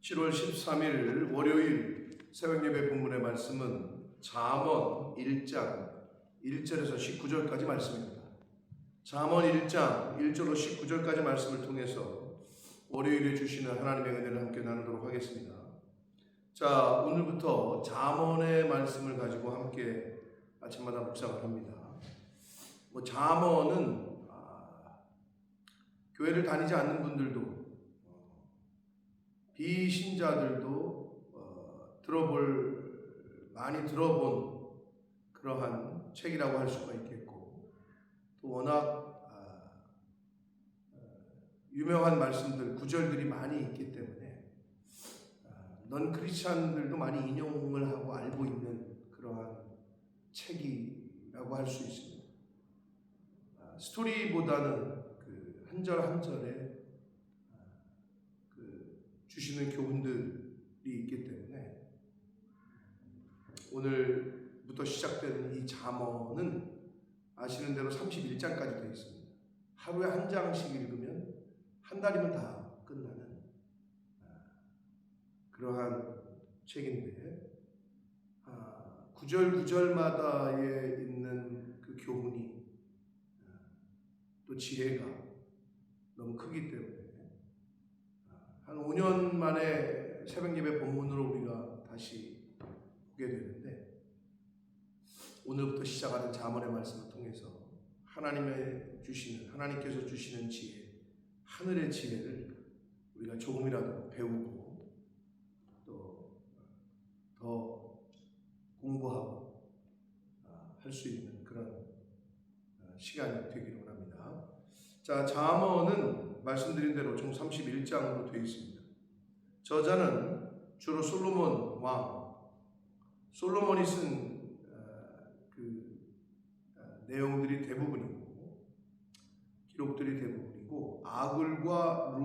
7월 13일 월요일 새벽예배 본문의 말씀은 잠언 1장 1절에서 19절까지 말씀입니다. 잠언 1장 1절로 19절까지 말씀을 통해서 월요일에 주시는 하나님의 은혜를 함께 나누도록 하겠습니다. 자, 오늘부터 잠언의 말씀을 가지고 함께 아침마다 묵상을 합니다. 잠언은 교회를 다니지 않는 분들도 비신자들도 많이 들어본 그러한 책이라고 할 수가 있겠고, 또 워낙 유명한 말씀들, 구절들이 많이 있기 때문에 넌 크리스찬들도 많이 인용을 하고 알고 있는 그러한 책이라고 할 수 있습니다. 스토리보다는 그 한 절 한 절에 주시는 교훈들이 있기 때문에 오늘부터 시작되는 이 잠언은 아시는 대로 31장까지 되어 있습니다. 하루에 한 장씩 읽으면 한 달이면 다 끝나는 그러한 책인데, 구절 구절마다에 있는 그 교훈이 또 지혜가 너무 크기 때문에 한 5년 만에 새벽예배 본문으로 우리가 다시 보게 되는데, 오늘부터 시작하는 잠언의 말씀을 통해서 하나님께서 주시는 지혜, 하늘의 지혜를 우리가 조금이라도 배우고 또 더 공부하고 할 수 있는 그런 시간이 되기를 합니다. 자, 잠언은 말씀드린 대로 총 31장으로 되어 있습니다. 저자는 주로 솔로몬 왕, 솔로몬이 쓴 내용들이 대부분이고, 기록들이 대부분이고, 아굴과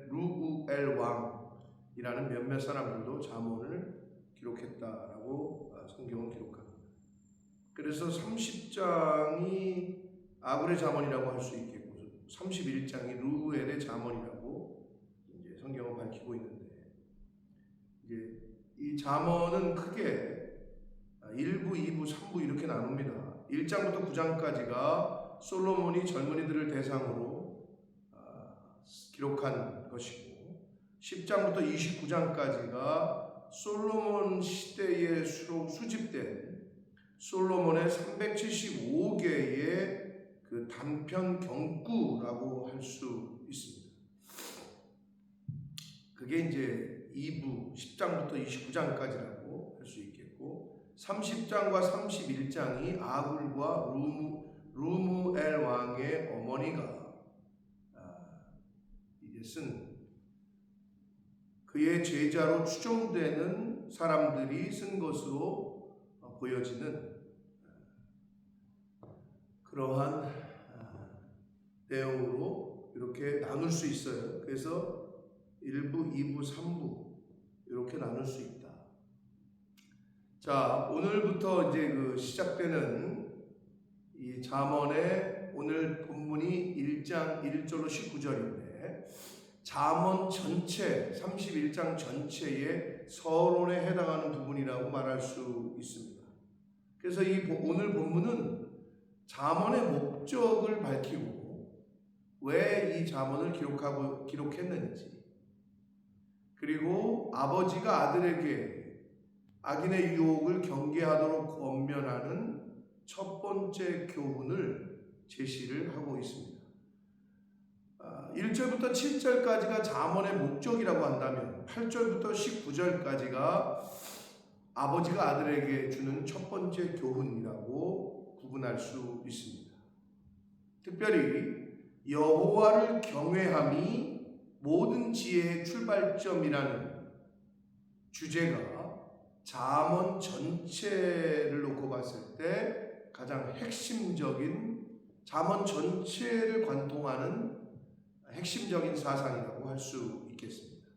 루우엘 왕이라는 몇몇 사람들도 잠언을 기록했다라고 성경은 기록합니다. 그래서 30장이 아굴의 잠언이라고 할 수 있겠고, 31장이 루우엘의 잠언이라고 이제 성경은 밝히고 있는데, 이제 이 잠언은 크게 1부, 2부, 3부 이렇게 나눕니다. 1장부터 9장까지가 솔로몬이 젊은이들을 대상으로 기록한 것이고, 10장부터 29장까지가 솔로몬 시대에 수집된 솔로몬의 375개의 그 단편 경구라고 할 수 있습니다. 그게 이제 2부 10장부터 29장까지라고 할 수 있겠고, 30장과 31장이 아굴과 루무엘 왕의 어머니가 이제 쓴, 그의 제자로 추정되는 사람들이 쓴 것으로 보여지는 그러한 내용으로 이렇게 나눌 수 있어요. 그래서 1부, 2부, 3부 이렇게 나눌 수 있다. 자, 오늘부터 이제 시작되는 이 잠언의 오늘 본문이 1장 1절로 19절인데, 잠언 전체 31장 전체의 서론에 해당하는 부분이라고 말할 수 있습니다. 그래서 오늘 본문은 잠언의 목적을 밝히고 왜 이 잠언을 기록했는지, 그리고 아버지가 아들에게 악인의 유혹을 경계하도록 권면하는 첫 번째 교훈을 제시를 하고 있습니다. 1절부터 7절까지가 잠언의 목적이라고 한다면 8절부터 19절까지가 아버지가 아들에게 주는 첫 번째 교훈이라고 구분할 수 있습니다. 특별히 여호와를 경외함이 모든 지혜의 출발점이라는 주제가 잠언 전체를 놓고 봤을 때 가장 핵심적인, 잠언 전체를 관통하는 핵심적인 사상이라고 할 수 있겠습니다.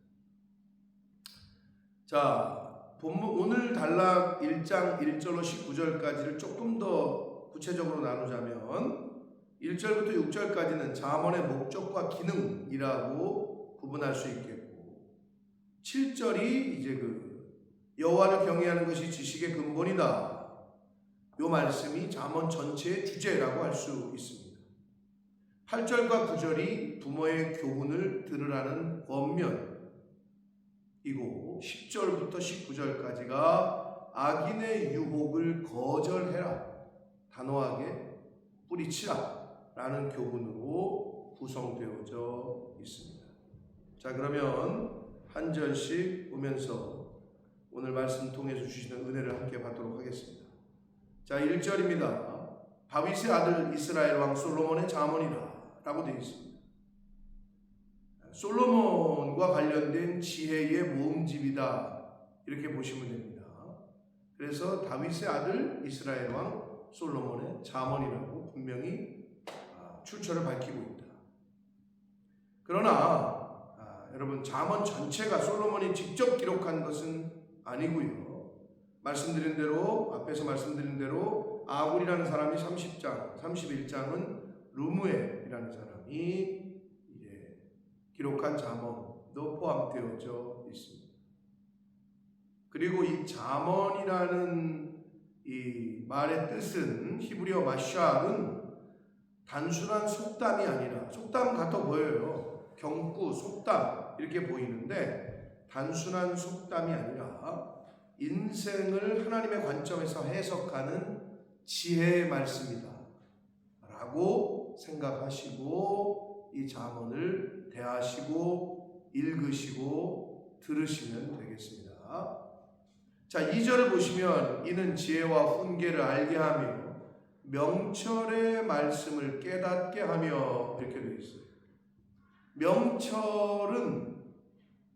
자, 오늘 단락 1장 1절로 19절까지를 조금 더 구체적으로 나누자면 1절부터 6절까지는 잠언의 목적과 기능이라고 구분할 수 있겠고, 7절이 이제 여호와를 경외하는 것이 지식의 근본이다. 요 말씀이 잠언 전체의 주제라고 할 수 있습니다. 8절과 9절이 부모의 교훈을 들으라는 권면이고 10절부터 19절까지가 악인의 유혹을 거절해라, 단호하게 뿌리치라 라는 교훈으로 구성되어져 있습니다. 자, 그러면 한 절씩 보면서 오늘 말씀 통해서 주시는 은혜를 함께 받도록 하겠습니다. 자, 1절입니다. 다윗의 아들 이스라엘 왕 솔로몬의 잠언이라 라고 되어 있습니다. 솔로몬과 관련된 지혜의 모음집이다, 이렇게 보시면 됩니다. 그래서 다윗의 아들 이스라엘 왕 솔로몬의 잠언이라고 분명히 출처를 밝히고 있다. 그러나 여러분, 잠언 전체가 솔로몬이 직접 기록한 것은 아니고요. 말씀드린 대로, 앞에서 말씀드린 대로 아굴이라는 사람이 30장, 31장은 르무엘이라는 사람이 기록한 잠언도 포함되어져 있습니다. 그리고 이 잠언이라는 이 말의 뜻은 히브리어 마샬은 단순한 속담이 아니라, 속담 같아 보여요. 경구, 속담 이렇게 보이는데 단순한 속담이 아니라 인생을 하나님의 관점에서 해석하는 지혜의 말씀이다 라고 생각하시고 이 잠언을 대하시고 읽으시고 들으시면 되겠습니다. 자, 2절을 보시면 이는 지혜와 훈계를 알게 하며 명철의 말씀을 깨닫게 하며 이렇게 되어 있어요. 명철은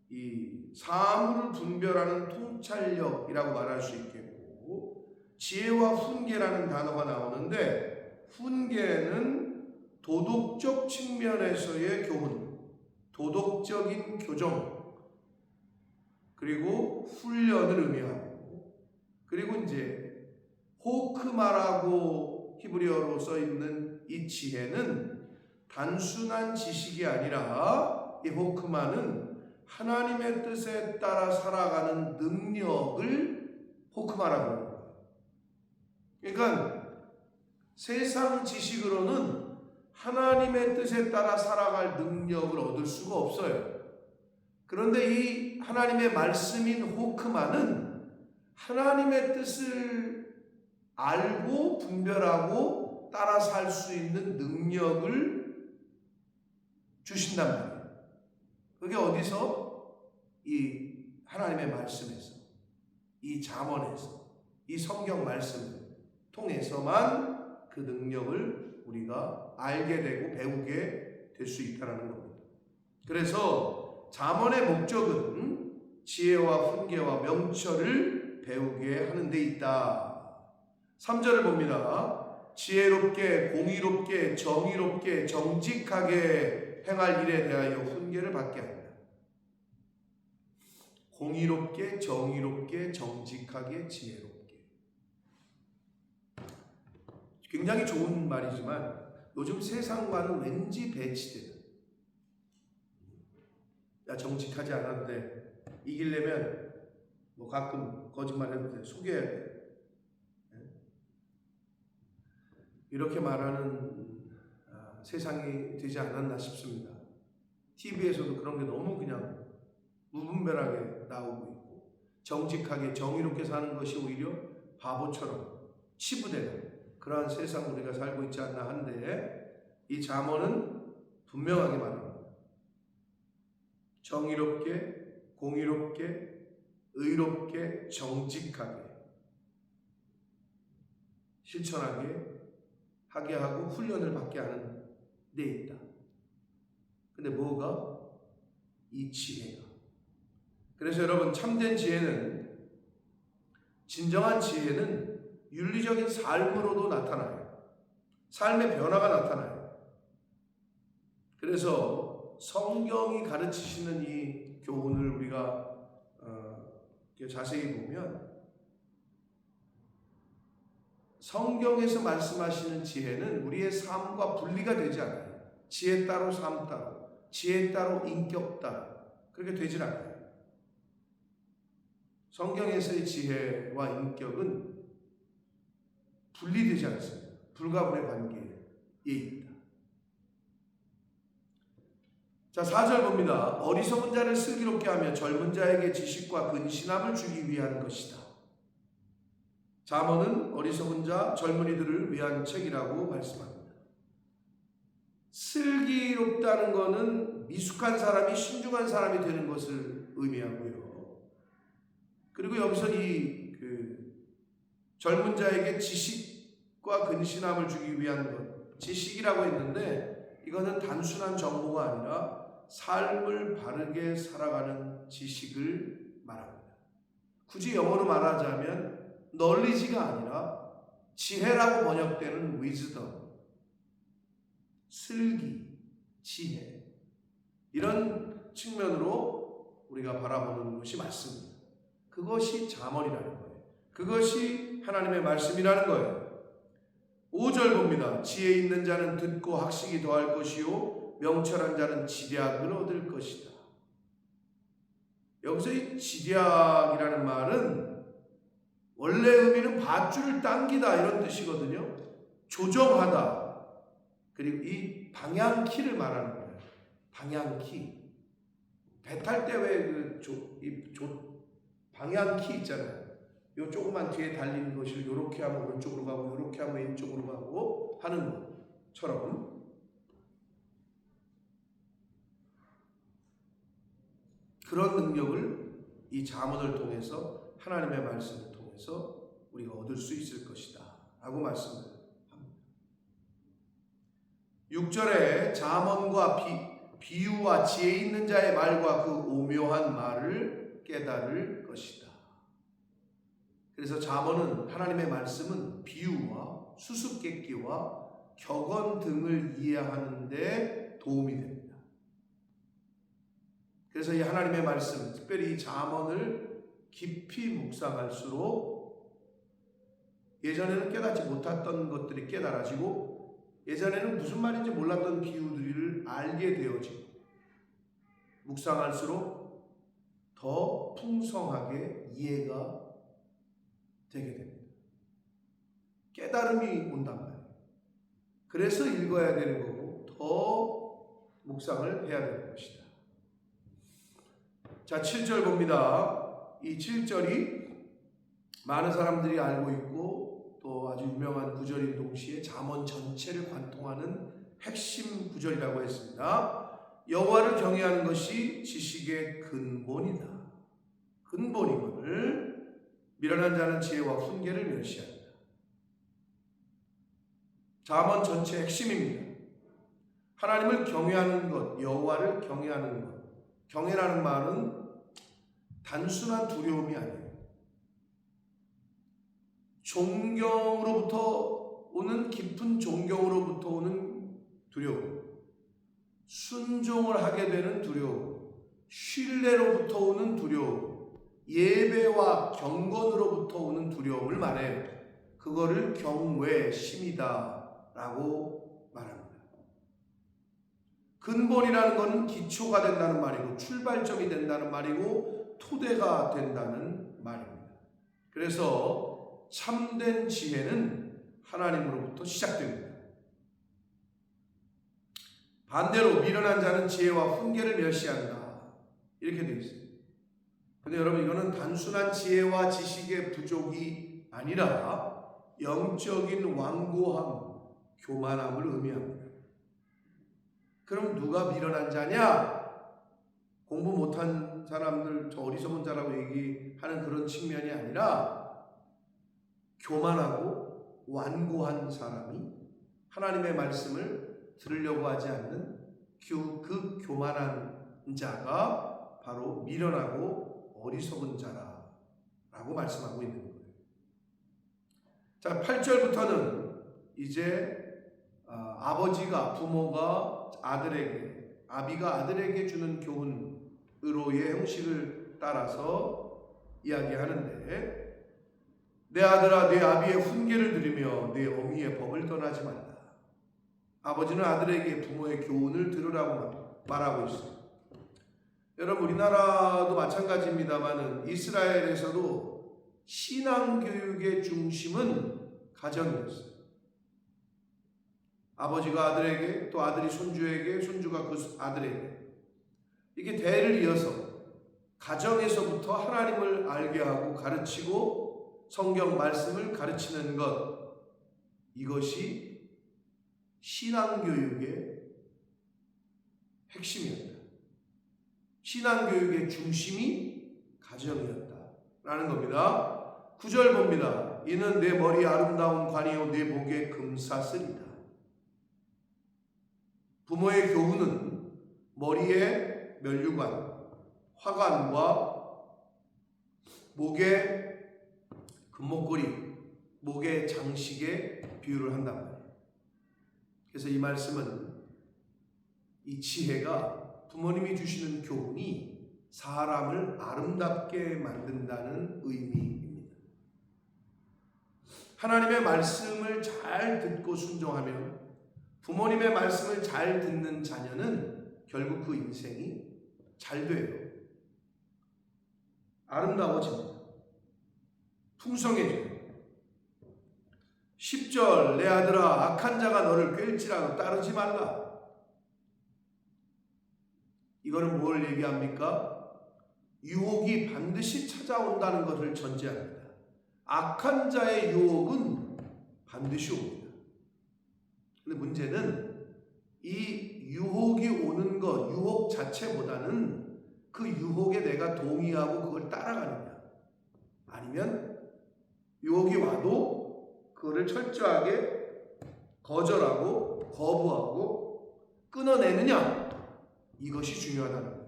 이 사물을 분별하는 통찰력이라고 말할 수 있겠고, 지혜와 훈계라는 단어가 나오는데 훈계는 도덕적 측면에서의 교훈, 도덕적인 교정, 그리고 훈련을 의미하고, 그리고 이제 호크마라고 히브리어로 써 있는 이 지혜는 단순한 지식이 아니라 이 호크마는 하나님의 뜻에 따라 살아가는 능력을 호크마라고 합니다. 그러니까 세상 지식으로는 하나님의 뜻에 따라 살아갈 능력을 얻을 수가 없어요. 그런데 이 하나님의 말씀인 호크마는 하나님의 뜻을 알고 분별하고 따라 살 수 있는 능력을 주신단 말이에요. 그게 어디서? 이 하나님의 말씀에서, 이 잠언에서, 이 성경 말씀을 통해서만 그 능력을 우리가 알게 되고 배우게 될 수 있다는 겁니다. 그래서 잠언의 목적은 지혜와 훈계와 명철을 배우게 하는 데 있다. 3절을 봅니다. 지혜롭게, 공의롭게, 정의롭게, 정직하게 행할 일에 대하여 훈계를 받게 한다. 공의롭게, 정의롭게, 정직하게, 지혜롭게. 굉장히 좋은 말이지만 요즘 세상과는 왠지 배치되는, 야, 정직하지 않아도 돼, 이기려면 뭐 가끔 거짓말해도 돼, 속여야 돼, 이렇게 말하는 세상이 되지 않았나 싶습니다. TV에서도 그런 게 너무 그냥 무분별하게 나오고 있고, 정직하게 정의롭게 사는 것이 오히려 바보처럼 치부되는 그러한 세상 우리가 살고 있지 않나 한데, 이 잠언은 분명하게 말합니다. 정의롭게, 공의롭게, 의롭게, 정직하게 실천하게 하게 하고 훈련을 받게 하는 데 있다. 근데 뭐가? 이 지혜가. 그래서 여러분, 참된 지혜는, 진정한 지혜는 윤리적인 삶으로도 나타나요. 삶의 변화가 나타나요. 그래서 성경이 가르치시는 이 교훈을 우리가 자세히 보면, 성경에서 말씀하시는 지혜는 우리의 삶과 분리가 되지 않아요. 지혜 따로 삶 따로, 지혜 따로 인격 따로, 그렇게 되질 않아요. 성경에서의 지혜와 인격은 분리되지 않습니다. 불가분의 관계에 있다. 자, 4절 봅니다. 어리석은 자를 슬기롭게 하며 젊은 자에게 지식과 근신함을 주기 위한 것이다. 잠언은 어리석은 자, 젊은이들을 위한 책이라고 말씀합니다. 슬기롭다는 것은 미숙한 사람이 신중한 사람이 되는 것을 의미하고요. 그리고 여기서 이 젊은 자에게 지식과 근신함을 주기 위한 것, 지식이라고 했는데 이거는 단순한 정보가 아니라 삶을 바르게 살아가는 지식을 말합니다. 굳이 영어로 말하자면 knowledge가 아니라 지혜라고 번역되는 wisdom, 슬기, 지혜, 이런 측면으로 우리가 바라보는 것이 맞습니다. 그것이 잠언이라는 거예요. 그것이 하나님의 말씀이라는 거예요. 5절 봅니다. 지혜 있는 자는 듣고 학식이 더할 것이요 명철한 자는 지략을 얻을 것이다. 여기서 이 지략이라는 말은 원래 의미는 밧줄을 당기다 이런 뜻이거든요. 조정하다. 그리고 이 방향키를 말하는 거예요. 방향키. 배 탈 때 왜 방향키 있잖아요. 요 조그만 뒤에 달린 것을 요렇게 하면 오른쪽으로 가고 요렇게 하면 왼쪽으로 가고 하는 것처럼 그런 능력을 이 잠언을 통해서 하나님의 말씀을 통해서 우리가 얻을 수 있을 것이다 라고 말씀을 합니다. 6절에 잠언과 비유와 지혜 있는 자의 말과 그 오묘한 말을 깨달을 것이다. 그래서 잠언은 하나님의 말씀은 비유와 수수께끼와 격언 등을 이해하는 데 도움이 됩니다. 그래서 이 하나님의 말씀, 특별히 이 잠언을 깊이 묵상할수록 예전에는 깨닫지 못했던 것들이 깨달아지고 예전에는 무슨 말인지 몰랐던 비유들을 알게 되어지고 묵상할수록 더 풍성하게 이해가 되게 됩니다. 깨달음이 온단 말이에요. 그래서 읽어야 되는 거고 더 묵상을 해야 되는 것이다. 자, 7절 봅니다. 이 7절이 많은 사람들이 알고 있고 또 아주 유명한 구절인 동시에 잠언 전체를 관통하는 핵심 구절이라고 했습니다. 여호와를 경외하는 것이 지식의 근본이다. 근본이거늘 미련한 자는 지혜와 훈계를 멸시한다. 잠언 전체 핵심입니다. 하나님을 경외하는 것, 여호와를 경외하는 것. 경외라는 말은 단순한 두려움이 아니에요. 존경으로부터 오는 깊은 존경으로부터 오는 두려움, 순종을 하게 되는 두려움, 신뢰로부터 오는 두려움, 예배와 경건으로부터 오는 두려움을 말해요. 그거를 경외심이다 라고 말합니다. 근본이라는 것은 기초가 된다는 말이고 출발점이 된다는 말이고 토대가 된다는 말입니다. 그래서 참된 지혜는 하나님으로부터 시작됩니다. 반대로 미련한 자는 지혜와 훈계를 멸시한다. 이렇게 되어 있어요. 근데 여러분 이거는 단순한 지혜와 지식의 부족이 아니라 영적인 완고함, 교만함을 의미합니다. 그럼 누가 미련한 자냐? 공부 못한 사람들, 저 어리석은 자라고 얘기하는 그런 측면이 아니라 교만하고 완고한 사람이 하나님의 말씀을 들으려고 하지 않는 그 교만한 자가 바로 미련하고 어리석은 자라고 말씀하고 있는 거예요. 자, 8절부터는 이제 아버지가 부모가 아들에게, 아비가 아들에게 주는 교훈으로의 형식을 따라서 이야기하는데 내 아들아 내 아비의 훈계를 들으며 내 어미의 법을 떠나지 말라. 아버지는 아들에게 부모의 교훈을 들으라고 말하고 있어요. 여러분 우리나라도 마찬가지입니다만은 이스라엘에서도 신앙교육의 중심은 가정이었어요. 아버지가 아들에게, 또 아들이 손주에게, 손주가 그 아들에게, 이게 대를 이어서 가정에서부터 하나님을 알게 하고 가르치고 성경 말씀을 가르치는 것, 이것이 신앙교육의 핵심이었다. 신앙교육의 중심이 가정이었다라는 겁니다. 9절 봅니다. 이는 내 머리에 아름다운 관이요 내 목에 금사슬이다. 부모의 교훈은 머리에 면류관, 화관과 목에 금목걸이, 목의 장식에 비유를 한단 말이에요. 그래서 이 말씀은, 이 지혜가, 부모님이 주시는 교훈이 사람을 아름답게 만든다는 의미입니다. 하나님의 말씀을 잘 듣고 순종하면, 부모님의 말씀을 잘 듣는 자녀는 결국 그 인생이 잘 돼요. 아름다워집니다. 풍성해져요. 10절 내 아들아 악한 자가 너를 꿰을지라도 따르지 말라. 이거는 뭘 얘기합니까? 유혹이 반드시 찾아온다는 것을 전제합니다. 악한 자의 유혹은 반드시 옵니다. 근데 문제는 이 유혹이 오는 것, 유혹 자체보다는 그 유혹에 내가 동의하고 그걸 따라가느냐, 아니면 유혹이 와도 그거를 철저하게 거절하고 거부하고 끊어내느냐, 이것이 중요하다는 거예요.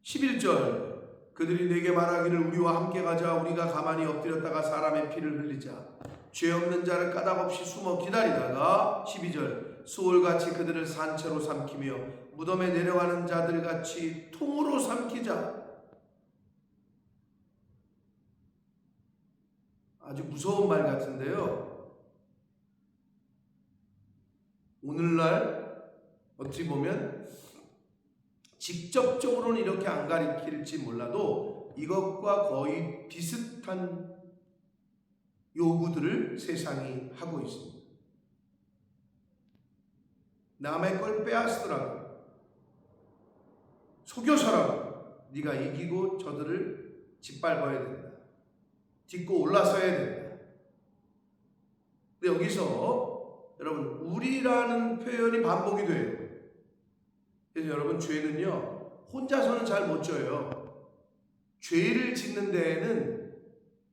11절 그들이 내게 말하기를 우리와 함께 가자. 우리가 가만히 엎드렸다가 사람의 피를 흘리자. 죄 없는 자를 까닭없이 숨어 기다리다가 12절 수월같이 그들을 산채로 삼키며 무덤에 내려가는 자들같이 통으로 삼키자. 아주 무서운 말 같은데요. 오늘날 어찌 보면 직접적으로는 이렇게 안 가리킬지 몰라도 이것과 거의 비슷한 요구들을 세상이 하고 있습니다. 남의 걸 빼앗으라고, 속여서라고 네가 이기고 저들을 짓밟아야 된다. 딛고 올라서야 된다. 근데 여기서 여러분 우리라는 표현이 반복이 돼요. 그래서 여러분 죄는요 혼자서는 잘 못 져요. 죄를 짓는 데에는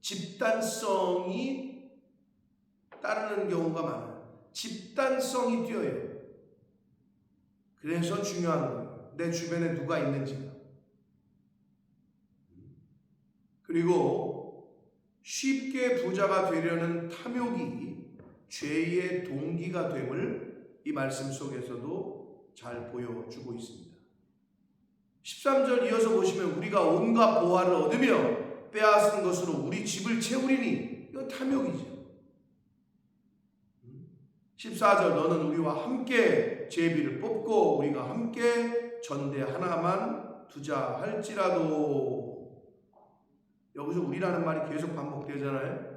집단성이 따르는 경우가 많아요. 집단성이 뛰어요. 그래서 중요한 거예요. 내 주변에 누가 있는지가. 그리고 쉽게 부자가 되려는 탐욕이 죄의 동기가 됨을 이 말씀 속에서도 잘 보여주고 있습니다. 13절 이어서 보시면 우리가 온갖 보화를 얻으며 빼앗은 것으로 우리 집을 채우리니, 이건 탐욕이죠. 14절 너는 우리와 함께 제비를 뽑고 우리가 함께 전대 하나만 두자 할지라도. 여기서 우리라는 말이 계속 반복되잖아요.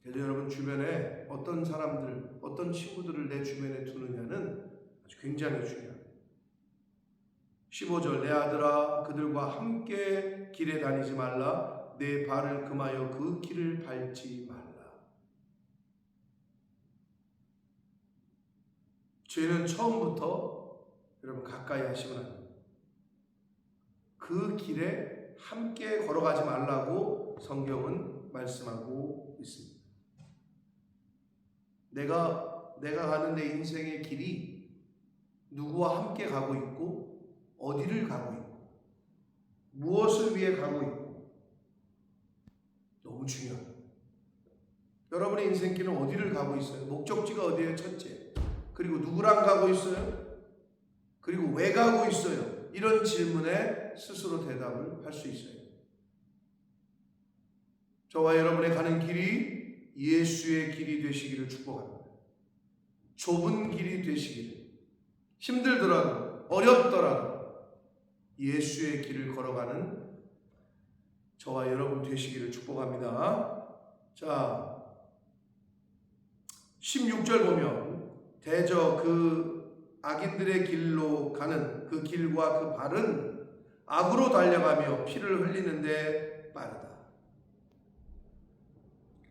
그래서 여러분 주변에 어떤 사람들, 어떤 친구들을 내 주변에 두느냐는 아주 굉장히 중요합니다. 15절 내 아들아 그들과 함께 길에 다니지 말라. 내 발을 금하여 그 길을 밟지 말라. 죄는 처음부터 여러분 가까이 하시면 안 됩니다. 그 길에 함께 걸어가지 말라고 성경은 말씀하고 있습니다. 내가 가는 내 인생의 길이 누구와 함께 가고 있고 어디를 가고 있고 무엇을 위해 가고 있고 너무 중요합니다. 여러분의 인생길은 어디를 가고 있어요? 목적지가 어디예요? 첫째. 그리고 누구랑 가고 있어요? 그리고 왜 가고 있어요? 이런 질문에 스스로 대답을 할 수 있어요. 저와 여러분의 가는 길이 예수의 길이 되시기를 축복합니다. 좁은 길이 되시기를, 힘들더라도 어렵더라도 예수의 길을 걸어가는 저와 여러분 되시기를 축복합니다. 자, 16절 보면 대저 그 악인들의 길로 가는 그 길과 그 발은 악으로 달려가며 피를 흘리는데 빠르다.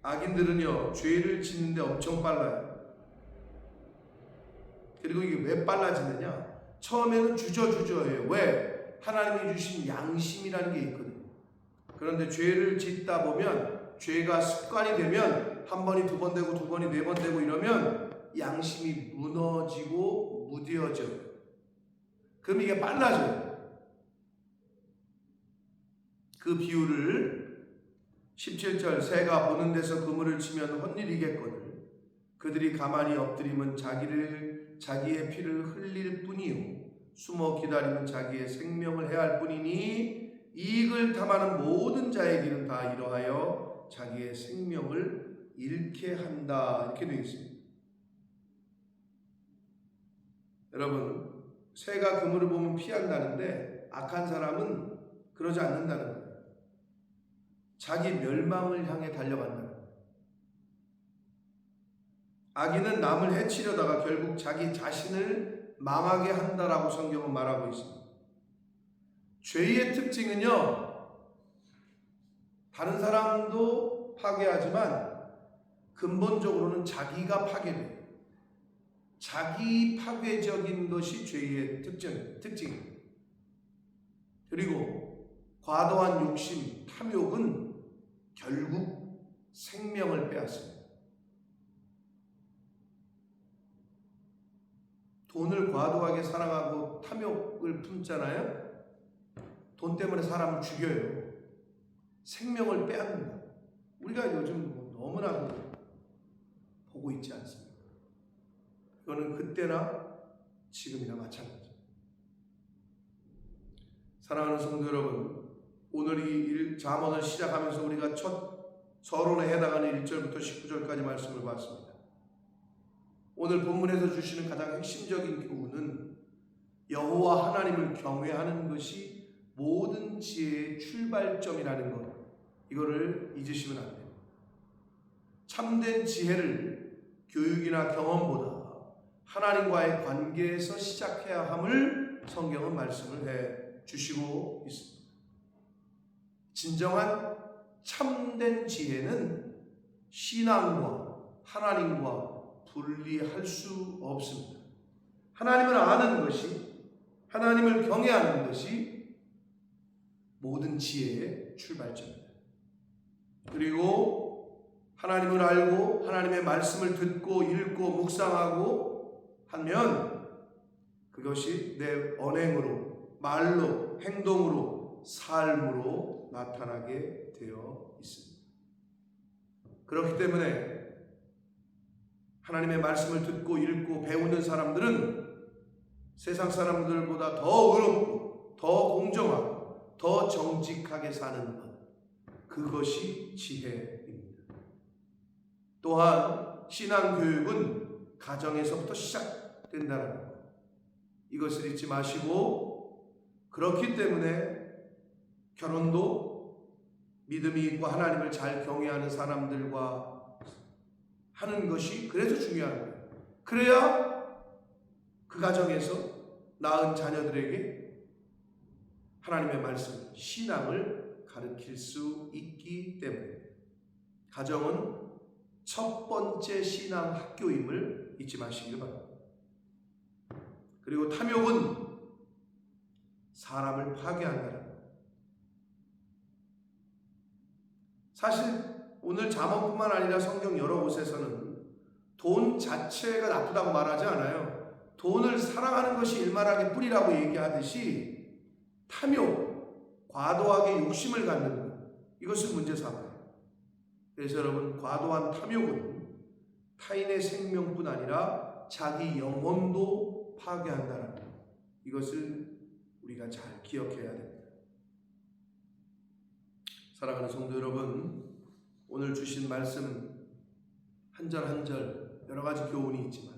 악인들은요, 죄를 짓는데 엄청 빨라요. 그리고 이게 왜 빨라지느냐? 처음에는 주저주저해요. 왜? 하나님이 주신 양심이라는 게 있거든요. 그런데 죄를 짓다 보면 죄가 습관이 되면 한 번이 두 번 되고 두 번이 네 번 되고 이러면 양심이 무너지고 무뎌져요. 그럼 이게 빨라져요. 그 비유를 17절 새가 보는 데서 그물을 치면 헛일이겠거늘 그들이 가만히 엎드리면 자기의 피를 흘릴 뿐이요 숨어 기다리면 자기의 생명을 해할 뿐이니 이익을 탐하는 모든 자의 길은 다 이러하여 자기의 생명을 잃게 한다. 이렇게 되어 있습니다. 여러분, 새가 그물을 보면 피한다는데 악한 사람은 그러지 않는다는 거예요. 자기 멸망을 향해 달려간다는 거예요. 악인은 남을 해치려다가 결국 자기 자신을 망하게 한다라고 성경은 말하고 있습니다. 죄의 특징은요, 다른 사람도 파괴하지만 근본적으로는 자기가 파괴돼요. 자기 파괴적인 것이 죄의 특징입니다. 그리고 과도한 욕심, 탐욕은 결국 생명을 빼앗습니다. 돈을 과도하게 사랑하고 탐욕을 품잖아요. 돈 때문에 사람을 죽여요. 생명을 빼앗는다. 우리가 요즘 너무나도 보고 있지 않습니까? 이거는 그때나 지금이나 마찬가지입니다. 사랑하는 성도 여러분, 오늘 이 잠언을 시작하면서 우리가 첫 서론에 해당하는 1절부터 19절까지 말씀을 봤습니다. 오늘 본문에서 주시는 가장 핵심적인 교훈은 여호와 하나님을 경외하는 것이 모든 지혜의 출발점이라는 것, 이거를 잊으시면 안 돼요. 참된 지혜를 교육이나 경험보다 하나님과의 관계에서 시작해야 함을 성경은 말씀을 해 주시고 있습니다. 진정한 참된 지혜는 신앙과 하나님과 분리할 수 없습니다. 하나님을 아는 것이, 하나님을 경외하는 것이 모든 지혜의 출발점입니다. 그리고 하나님을 알고 하나님의 말씀을 듣고 읽고 묵상하고 하면 그것이 내 언행으로, 말로, 행동으로, 삶으로 나타나게 되어 있습니다. 그렇기 때문에 하나님의 말씀을 듣고 읽고 배우는 사람들은 세상 사람들보다 더 의롭고 더 공정하고 더 정직하게 사는 것, 그것이 지혜입니다. 또한 신앙교육은 가정에서부터 시작된다는 것, 이것을 잊지 마시고, 그렇기 때문에 결혼도 믿음이 있고 하나님을 잘 경외하는 사람들과 하는 것이 그래서 중요한 거예요. 그래야 그 가정에서 낳은 자녀들에게 하나님의 말씀, 신앙을 가르칠 수 있기 때문에 가정은 첫 번째 신앙 학교임을 잊지 마시길 바랍니다. 그리고 탐욕은 사람을 파괴한다는 것. 사실 오늘 잠언뿐만 아니라 성경 여러 곳에서는 돈 자체가 나쁘다고 말하지 않아요. 돈을 사랑하는 것이 일만하게 뿌리라고 얘기하듯이 탐욕, 과도하게 욕심을 갖는 것, 이것을 문제 삼아요. 그래서 여러분, 과도한 탐욕은 타인의 생명뿐 아니라 자기 영혼도 파괴한다는 것, 이것을 우리가 잘 기억해야 됩니다. 사랑하는 성도 여러분, 오늘 주신 말씀 한 절 한 절 여러 가지 교훈이 있지만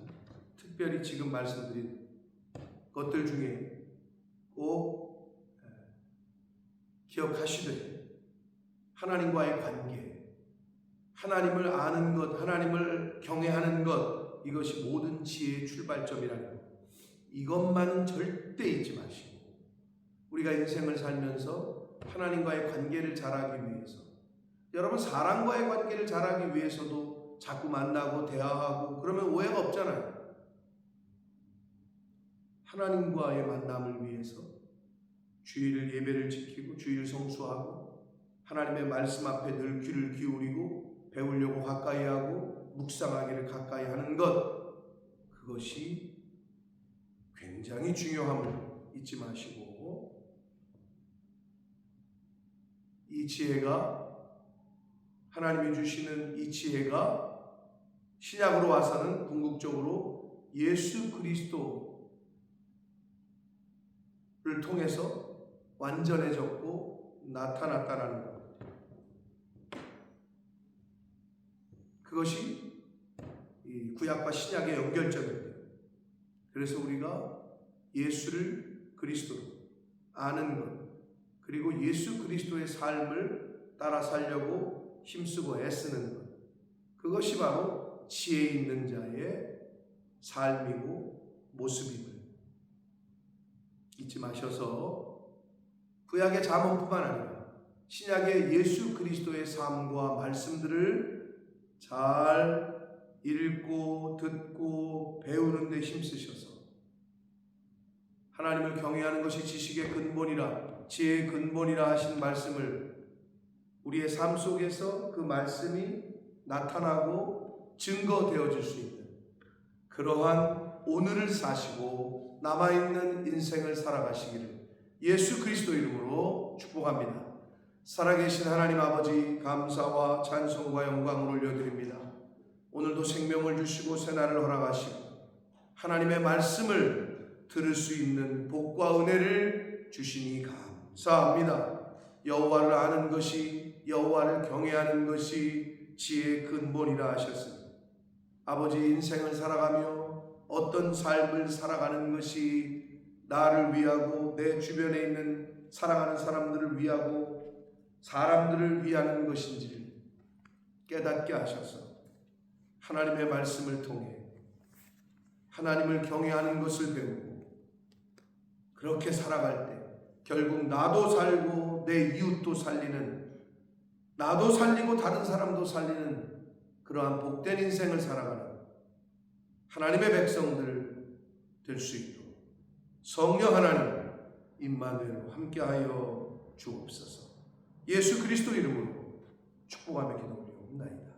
특별히 지금 말씀드린 것들 중에 꼭 기억하시되 하나님과의 관계, 하나님을 아는 것, 하나님을 경외하는 것, 이것이 모든 지혜의 출발점이라는 것, 이것만은 절대 잊지 마시고 우리가 인생을 살면서 하나님과의 관계를 잘하기 위해서, 여러분 사람과의 관계를 잘하기 위해서도 자꾸 만나고 대화하고 그러면 오해가 없잖아요. 하나님과의 만남을 위해서 주일 예배를 지키고 주일 성수하고 하나님의 말씀 앞에 늘 귀를 기울이고 배우려고 가까이 하고 묵상하기를 가까이 하는 것, 그것이 굉장히 중요함을 잊지 마시고, 이 지혜가, 하나님이 주시는 이 지혜가 신약으로 와서는 궁극적으로 예수 그리스도를 통해서 완전해졌고 나타났다라는 것. 그것이 이 구약과 신약의 연결점입니다. 그래서 우리가 예수를 그리스도로 아는 것, 그리고 예수 그리스도의 삶을 따라 살려고 힘쓰고 애쓰는 것, 그것이 바로 지혜 있는 자의 삶이고 모습임을 잊지 마셔서 구약의 잠언뿐만 아니라 신약의 예수 그리스도의 삶과 말씀들을 잘 읽고 듣고 배우는 데 힘쓰셔서 하나님을 경외하는 것이 지식의 근본이라, 지혜의 근본이라 하신 말씀을 우리의 삶 속에서 그 말씀이 나타나고 증거되어질 수 있는 그러한 오늘을 사시고 남아있는 인생을 살아가시기를 예수 그리스도 이름으로 축복합니다. 살아계신 하나님 아버지, 감사와 찬송과 영광을 올려드립니다. 오늘도 생명을 주시고 새날을 허락하시고 하나님의 말씀을 들을 수 있는 복과 은혜를 주시니 감사합니다. 여호와를 아는 것이, 여호와를 경외하는 것이 지혜의 근본이라 하셨습니다. 아버지, 인생을 살아가며 어떤 삶을 살아가는 것이 나를 위하고 내 주변에 있는 사랑하는 사람들을 위하고 사람들을 위하는 것인지를 깨닫게 하셔서 하나님의 말씀을 통해 하나님을 경외하는 것을 배우고 그렇게 살아갈 때 결국 나도 살고 내 이웃도 살리는, 나도 살리고 다른 사람도 살리는 그러한 복된 인생을 살아가는 하나님의 백성들 될 수 있도록 성령 하나님 임마누엘로 함께하여 주옵소서. 예수 그리스도 이름으로 축복하며 기도드리옵나이다.